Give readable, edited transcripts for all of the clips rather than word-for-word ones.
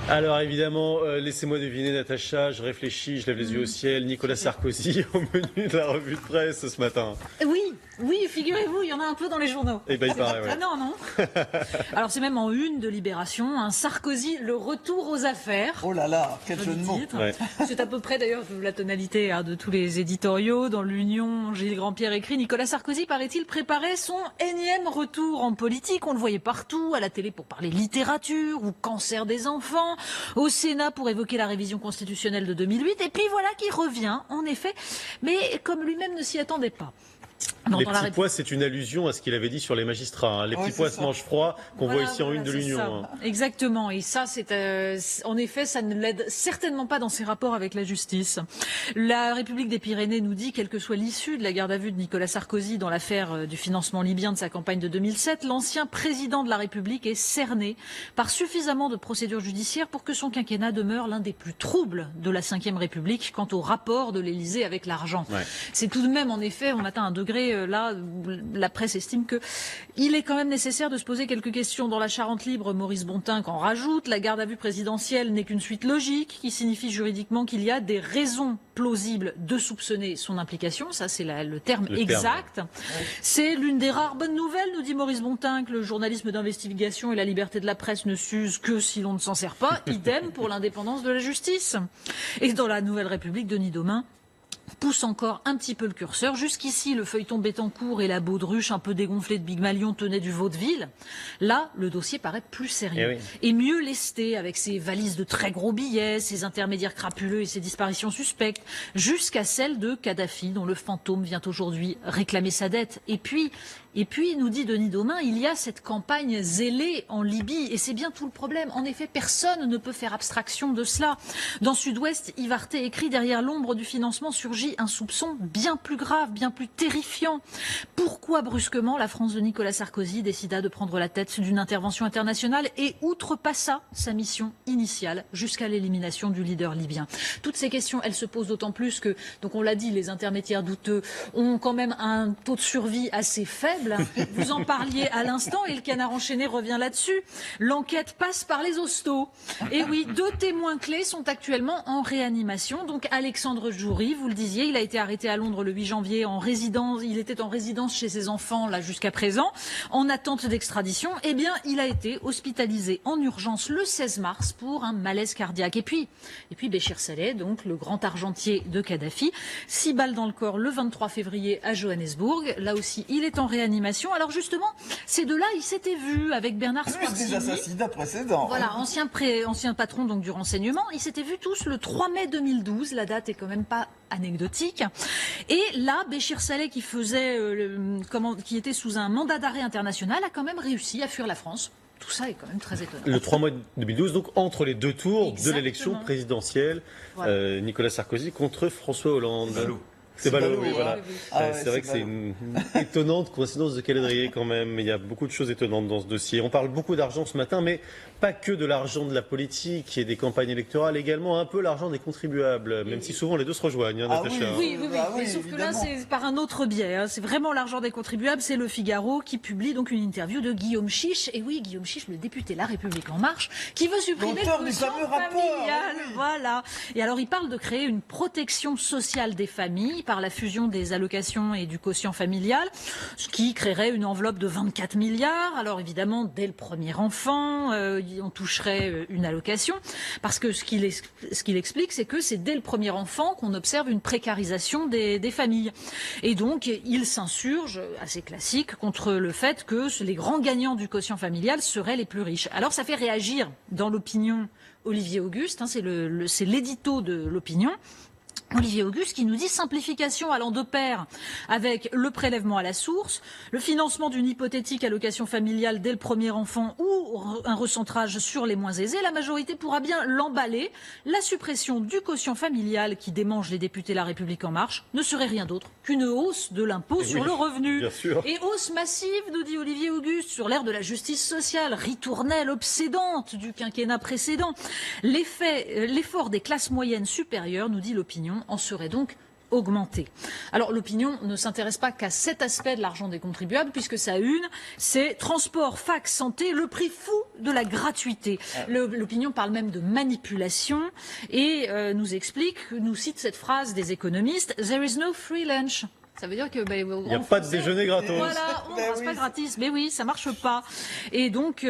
Alors évidemment, laissez-moi deviner, Natacha, je réfléchis, je lève les yeux au ciel. Nicolas Sarkozy au menu de la revue de presse ce matin. Oui, figurez-vous, il y en a un peu dans les journaux. Eh ben, il paraît, ouais. Ah non. Alors c'est même en une de Libération, un Sarkozy, le retour aux affaires. Oh là là, quel jeu de mots. Ouais. C'est à peu près d'ailleurs la tonalité de tous les éditoriaux. Dans l'Union, Gilles Grandpierre écrit: Nicolas Sarkozy, paraît-il, préparait son énième retour en politique. On le voyait partout, à la télé pour parler littérature ou cancer des enfants, au Sénat pour évoquer la révision constitutionnelle de 2008. Et puis voilà qu'il revient, en effet, mais comme lui-même ne s'y attendait pas. Les petits pois, c'est une allusion à ce qu'il avait dit sur les magistrats. Hein. Les petits pois se mangent froid, qu'on voit ici en une de l'Union. Hein. Exactement. Et ça, en effet, ça ne l'aide certainement pas dans ses rapports avec la justice. La République des Pyrénées nous dit, quelle que soit l'issue de la garde à vue de Nicolas Sarkozy dans l'affaire du financement libyen de sa campagne de 2007, l'ancien président de la République est cerné par suffisamment de procédures judiciaires pour que son quinquennat demeure l'un des plus troubles de la Ve République quant au rapport de l'Élysée avec l'argent. Ouais. C'est tout de même, en effet, on atteint un degré là, la presse estime qu'il est quand même nécessaire de se poser quelques questions. Dans la Charente libre, Maurice Bontinck en rajoute: la garde à vue présidentielle n'est qu'une suite logique qui signifie juridiquement qu'il y a des raisons plausibles de soupçonner son implication. Ça, c'est le terme exact. Ouais. C'est l'une des rares bonnes nouvelles, nous dit Maurice Bontinck. Le journalisme d'investigation et la liberté de la presse ne s'usent que si l'on ne s'en sert pas. Idem pour l'indépendance de la justice. Et dans la Nouvelle République, Denis Domain pousse encore un petit peu le curseur. Jusqu'ici, le feuilleton Bettencourt et la baudruche un peu dégonflée de Big Malion tenaient du vaudeville. Là, le dossier paraît plus sérieux et mieux lesté, avec ses valises de très gros billets, ses intermédiaires crapuleux et ses disparitions suspectes, jusqu'à celle de Kadhafi, dont le fantôme vient aujourd'hui réclamer sa dette. Et puis, nous dit Denis Domain, il y a cette campagne zélée en Libye, et c'est bien tout le problème. En effet, personne ne peut faire abstraction de cela. Dans Sud-Ouest, Yves Arte écrit: derrière l'ombre du financement surgit un soupçon bien plus grave, bien plus terrifiant. Pourquoi brusquement la France de Nicolas Sarkozy décida de prendre la tête d'une intervention internationale et outrepassa sa mission initiale jusqu'à l'élimination du leader libyen? Toutes ces questions, elles se posent d'autant plus que, donc on l'a dit, les intermédiaires douteux ont quand même un taux de survie assez faible. Vous en parliez à l'instant et le Canard enchaîné revient là-dessus. L'enquête passe par les hostos. Et oui, 2 témoins clés sont actuellement en réanimation. Donc Alexandre Joury, vous le disiez, il a été arrêté à Londres le 8 janvier en résidence. Il était en résidence chez ses enfants là jusqu'à présent, en attente d'extradition. Eh bien, il a été hospitalisé en urgence le 16 mars pour un malaise cardiaque. Et puis Béchir Saleh, donc le grand argentier de Kadhafi, 6 balles dans le corps le 23 février à Johannesburg. Là aussi, il est en réanimation. Alors justement, ces deux-là, ils s'étaient vus avec Bernard Spartini. Des assassinats précédents. Voilà, ancien patron donc du renseignement. Ils s'étaient vus tous le 3 mai 2012. La date est quand même pas anecdotique. Et là, Béchir Saleh, qui était sous un mandat d'arrêt international, a quand même réussi à fuir la France. Tout ça est quand même très étonnant. Le 3 mai 2012, donc entre les 2 tours de l'élection présidentielle, voilà. Nicolas Sarkozy contre François Hollande. C'est ballot, oui, voilà. C'est vrai que c'est une étonnante coïncidence de calendrier quand même. Il y a beaucoup de choses étonnantes dans ce dossier. On parle beaucoup d'argent ce matin, mais pas que de l'argent de la politique et des campagnes électorales, également un peu l'argent des contribuables, même si souvent les deux se rejoignent, hein, Natacha. Oui. Mais sauf que là, c'est par un autre biais. Hein. C'est vraiment l'argent des contribuables. C'est Le Figaro qui publie donc une interview de Guillaume Chiche. Et oui, Guillaume Chiche, le député La République En Marche, qui veut supprimer le quotient familial. Voilà. Et alors, il parle de créer une protection sociale des familles par la fusion des allocations et du quotient familial, ce qui créerait une enveloppe de 24 milliards. Alors évidemment, dès le premier enfant, on toucherait une allocation, parce que ce qu'il explique, c'est que c'est dès le premier enfant qu'on observe une précarisation des familles. Et donc, il s'insurge, assez classique, contre le fait que les grands gagnants du quotient familial seraient les plus riches. Alors ça fait réagir dans l'opinion Olivier Auguste, hein, c'est l'édito de l'opinion. Olivier Auguste qui nous dit: simplification allant de pair avec le prélèvement à la source, le financement d'une hypothétique allocation familiale dès le premier enfant ou un recentrage sur les moins aisés. La majorité pourra bien l'emballer. La suppression du quotient familial qui démange les députés La République En Marche ne serait rien d'autre qu'une hausse de l'impôt sur le revenu. Et hausse massive, nous dit Olivier Auguste, sur l'ère de la justice sociale, ritournelle obsédante du quinquennat précédent. L'effort des classes moyennes supérieures, nous dit l'opinion, en serait donc augmenter. Alors l'opinion ne s'intéresse pas qu'à cet aspect de l'argent des contribuables, puisque sa une, c'est transport, fax, santé, le prix fou de la gratuité. L'opinion parle même de manipulation et nous explique, nous cite cette phrase des économistes, « There is no free lunch ». Ça veut dire que il n'y a pas de déjeuner gratos. Voilà, on ne pas gratis. Mais oui, ça marche pas. Et donc,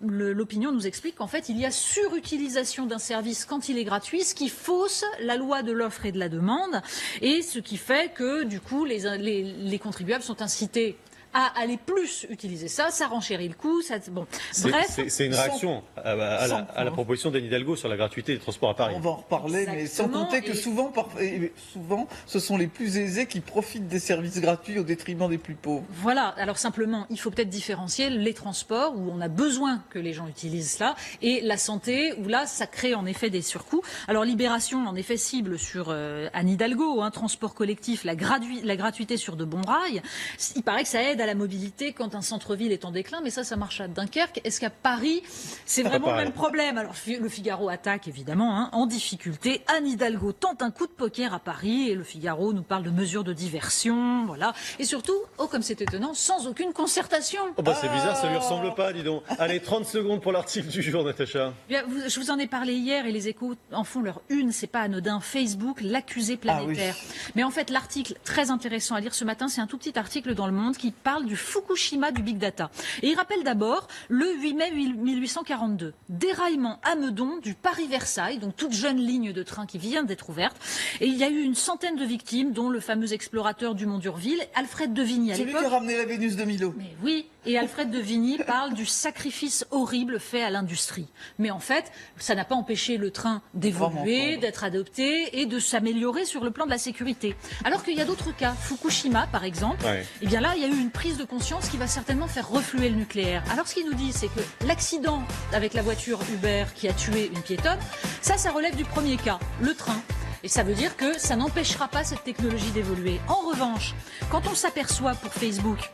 l'opinion nous explique qu'en fait, il y a surutilisation d'un service quand il est gratuit, ce qui fausse la loi de l'offre et de la demande, et ce qui fait que du coup, les contribuables sont incités à aller plus utiliser ça renchérit le coût. Bon. Bref, c'est une réaction à la proposition d'Anne Hidalgo sur la gratuité des transports à Paris. On va en reparler, mais sans compter que souvent, ce sont les plus aisés qui profitent des services gratuits au détriment des plus pauvres. Voilà, alors simplement, il faut peut-être différencier les transports, où on a besoin que les gens utilisent cela, et la santé, où là, ça crée en effet des surcoûts. Alors Libération, en effet, cible sur Anne Hidalgo, transport collectif, la gratuité sur de bons rails. Il paraît que ça aide à la mobilité quand un centre-ville est en déclin, mais ça marche à Dunkerque. Est-ce qu'à Paris, c'est vraiment le même problème? Alors le Figaro attaque évidemment, en difficulté. Anne Hidalgo tente un coup de poker à Paris et le Figaro nous parle de mesures de diversion, voilà. Et surtout, comme c'est étonnant, sans aucune concertation. C'est bizarre, ça lui ressemble pas, dis donc. Allez, 30 secondes pour l'article du jour, Natacha. Bien, je vous en ai parlé hier et les Échos en font leur une, c'est pas anodin. Facebook, l'accusé planétaire. Oui. Mais en fait, l'article très intéressant à lire ce matin, c'est un tout petit article dans Le Monde qui parle du Fukushima du Big Data. Et il rappelle d'abord le 8 mai 1842, déraillement à Meudon du Paris-Versailles, donc toute jeune ligne de train qui vient d'être ouverte. Et il y a eu une centaine de victimes, dont le fameux explorateur Dumont d'Urville, Alfred de Vigny à l'époque. Celui qui a ramené la Vénus de Milo. Mais oui, et Alfred de Vigny parle du sacrifice horrible fait à l'industrie. Mais en fait, ça n'a pas empêché le train d'évoluer, d'être adopté et de s'améliorer sur le plan de la sécurité. Alors qu'il y a d'autres cas, Fukushima par exemple, et bien là, il y a eu une prise de conscience qui va certainement faire refluer le nucléaire. Alors ce qu'il nous dit, c'est que l'accident avec la voiture Uber qui a tué une piétonne, ça relève du premier cas, le train. Et ça veut dire que ça n'empêchera pas cette technologie d'évoluer. En revanche, quand on s'aperçoit pour Facebook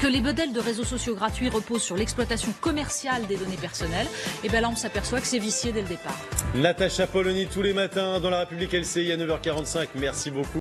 que les modèles de réseaux sociaux gratuits reposent sur l'exploitation commerciale des données personnelles, et bien là on s'aperçoit que c'est vicié dès le départ. Natacha Polony tous les matins dans la République LCI à 9h45. Merci beaucoup.